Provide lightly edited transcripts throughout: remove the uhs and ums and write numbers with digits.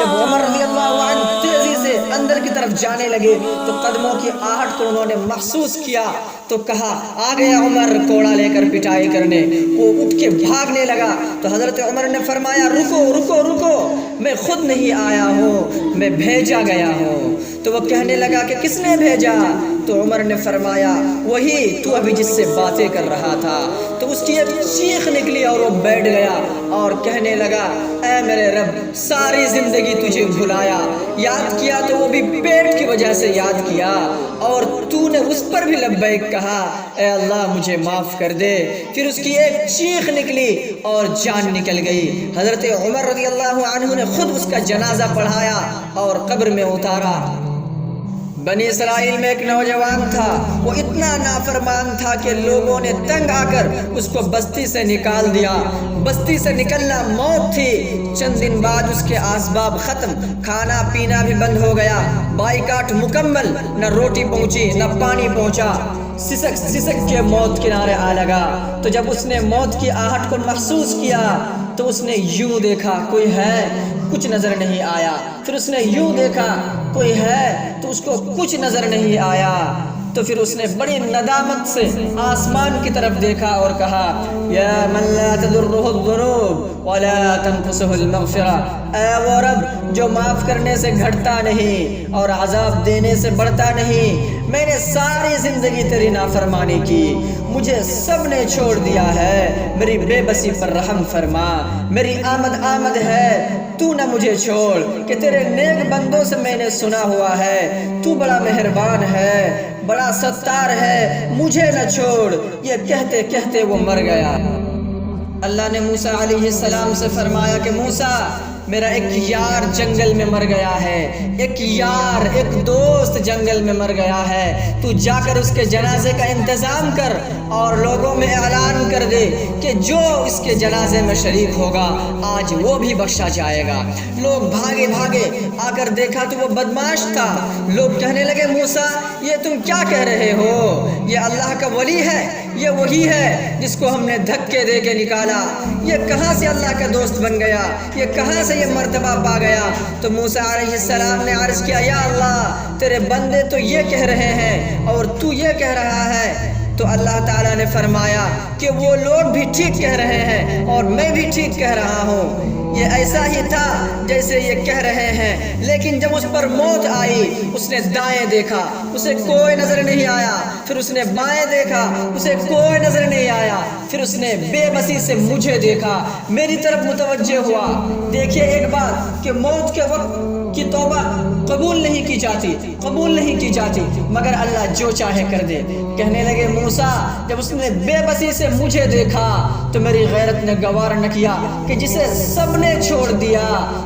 جب عمر رضی اللہ عنہ تیزی سے اندر کی طرف جانے لگے تو قدموں کی آہٹ کو انہوں نے محسوس کیا تو کہا آ گیا عمر کوڑا لے کر پٹائی کرنے. وہ اٹھ کے بھاگنے لگا تو حضرت عمر نے فرمایا رکو رکو رکو، میں خود نہیں آیا ہوں، میں بھیجا گیا ہوں. تو وہ کہنے لگا کہ کس نے بھیجا؟ تو عمر نے فرمایا وہی تو ابھی جس سے باتیں کر رہا تھا. تو اس کی ایک چیخ نکلی اور وہ بیٹھ گیا اور کہنے لگا اے میرے رب، ساری زندگی تجھے بھلایا، یاد کیا تو وہ بھی پیٹ کی وجہ سے یاد کیا، اور تو نے اس پر بھی لبیک کہا، اے اللہ مجھے معاف کر دے. پھر اس کی ایک چیخ نکلی اور جان نکل گئی. حضرت عمر رضی اللہ عنہ نے خود اس کا جنازہ پڑھایا اور قبر میں اتارا. بنی اسرائیل میں ایک نوجوان تھا، وہ اتنا نافرمان تھا کہ لوگوں نے تنگ آ کر اس کو بستی سے نکال دیا. بستی سے نکلنا موت تھی. چند دن بعد اس کے اسباب ختم، کھانا پینا بھی بند ہو گیا، بائیکاٹ مکمل، نہ روٹی پہنچی نہ پانی پہنچا. سسک سسک کے موت کنارے آ لگا. تو جب اس نے موت کی آہٹ کو محسوس کیا تو اس نے یوں دیکھا کوئی ہے، کچھ نظر نہیں آیا. پھر اس نے یوں دیکھا کوئی ہے تو اس کو کچھ نظر نہیں آیا. تو پھر اس نے بڑی ندامت سے آسمان کی طرف دیکھا اور کہا یا من لا تضرہ الذنوب ولا تنقصہ المغفرہ، اے وہ رب جو معاف کرنے سے گھٹتا نہیں اور عذاب دینے سے بڑھتا نہیں. میں نے ساری زندگی تیری نافرمانی کی، مجھے سب نے چھوڑ دیا ہے، میری بے بسی پر رحم فرما. میری آمد ہے، تو نہ مجھے چھوڑ، کہ تیرے نیک بندوں سے میں نے سنا ہوا ہے تو بڑا مہربان ہے، بڑا ستار ہے، مجھے نہ چھوڑ. یہ کہتے کہتے وہ مر گیا. اللہ نے موسیٰ علیہ السلام سے فرمایا کہ موسیٰ میرا ایک یار جنگل میں مر گیا ہے، ایک یار ایک دوست جنگل میں مر گیا ہے. تو جا کر اس کے جنازے کا انتظام کر اور لوگوں میں اعلان کر دے کہ جو اس کے جنازے میں شریک ہوگا آج وہ بھی بخشا جائے گا. لوگ بھاگے بھاگے آ کر دیکھا تو وہ بدماش تھا. لوگ کہنے لگے موسیٰ یہ تم کیا کہہ رہے ہو؟ یہ اللہ کا ولی ہے، یہ وہی ہے جس کو ہم نے دھکے دے کے نکالا. یہ کہاں سے اللہ کا دوست بن گیا؟ یہ کہاں سے یہ مرتبہ پا گیا؟ تو موسیٰ علیہ السلام نے عرض کیا یا اللہ تیرے بندے تو یہ کہہ رہے ہیں اور تو یہ کہہ رہا ہے. تو اللہ تعالیٰ نے فرمایا کہ وہ لوگ بھی ٹھیک کہہ رہے ہیں اور میں بھی ٹھیک کہہ رہا ہوں. یہ ایسا ہی تھا جیسے یہ کہہ رہے ہیں. لیکن جب اس پر موت آئی اس نے دائیں دیکھا، اسے کوئی نظر نہیں آیا. پھر اس نے بائیں دیکھا، اسے کوئی نظر نہیں آیا. پھر اس نے بے بسی سے مجھے دیکھا، میری طرف متوجہ ہوا. دیکھیے ایک بات کہ موت کے وقت کی توبہ قبول نہیں کی جاتی مگر اللہ جو چاہے کر دے. کہنے لگے موسیٰ جب اس نے بے بسی سے مجھے دیکھا تو میری غیرت نے گوارا نہ کیا کہ جسے سب نے چھوڑ دیا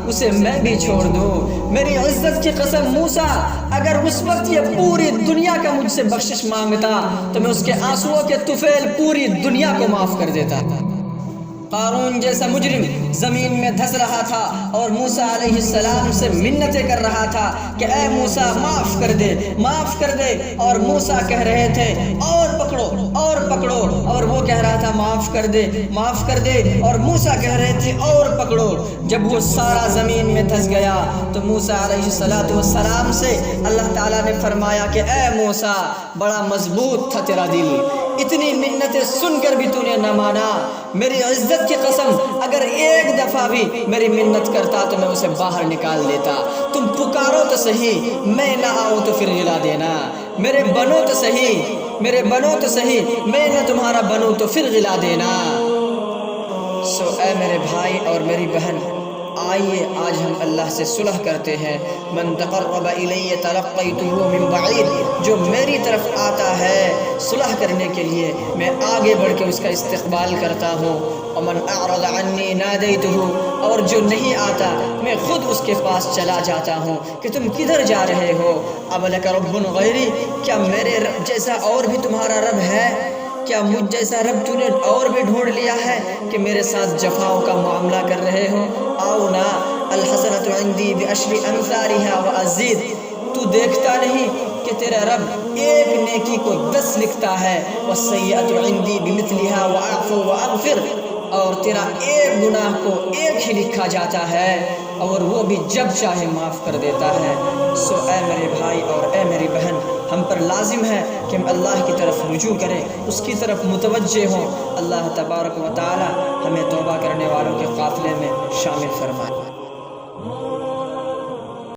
اسے میں بھی چھوڑ دوں. میری عزت کی قسم موسیٰ اگر اس وقت یہ پوری دنیا کا مجھ سے بخشش مانگتا تو میں اس کے آنسوؤں کے طفیل پوری دنیا کو معاف کر دیتا. قارون جیسا مجرم زمین میں دھس رہا تھا اور موسیٰ علیہ السلام سے منتیں کر رہا تھا کہ اے موسیٰ معاف کر دے، معاف کر دے. اور موسیٰ کہہ رہے تھے اور پکڑو اور پکڑو، اور وہ کہہ رہا تھا معاف کر دے معاف کر دے، اور موسیٰ کہہ رہے تھے اور پکڑو. جب وہ سارا زمین میں دھس گیا تو موسیٰ علیہ السلام سے اللہ تعالیٰ نے فرمایا کہ اے موسیٰ بڑا مضبوط تھا تیرا دل، اتنی منتیں سن کر بھی تو نے نہ مانا. میری عزت کی قسم اگر ایک دفعہ بھی میری منت کرتا تو میں اسے باہر نکال دیتا. تم پکارو تو صحیح، میں نہ آؤں تو پھر گلا دینا. میرے بنو تو صحیح، میں نہ تمہارا بنوں تو پھر گلا دینا. سو اے میرے بھائی اور میری بہن، آئیے آج ہم اللہ سے صلح کرتے ہیں. من تقرب الی تلقیتہ من بعید، جو میری طرف آتا ہے صلح کرنے کے لیے میں آگے بڑھ کے اس کا استقبال کرتا ہوں. ومن اعرض عنی نادیتہ، اور جو نہیں آتا میں خود اس کے پاس چلا جاتا ہوں کہ تم کدھر جا رہے ہو. اب لک رب غیری، کیا میرے رب جیسا اور بھی تمہارا رب ہے؟ کیا مجھ جیسا رب تو نے اور بھی ڈھونڈ لیا ہے کہ میرے ساتھ جفاؤں کا معاملہ کر رہے ہو؟ آؤ نا، الحسنۃ عندی بعشر امثالها وازید. تو دیکھتا نہیں کہ تیرا رب ایک نیکی کو 10 لکھتا ہے. والسیئۃ عندی بمثلها واعفو واغفر. اور تیرا ایک گناہ کو ایک ہی لکھا جاتا ہے اور وہ بھی جب چاہے معاف کر دیتا ہے۔ سو اے میرے بھائی اور اے میری بہن، ہم پر لازم ہے کہ ہم اللہ کی طرف رجوع کریں، اس کی طرف متوجہ ہوں۔ اللہ تبارک و تعالی ہمیں توبہ کرنے والوں کے قافلے میں شامل فرمائے۔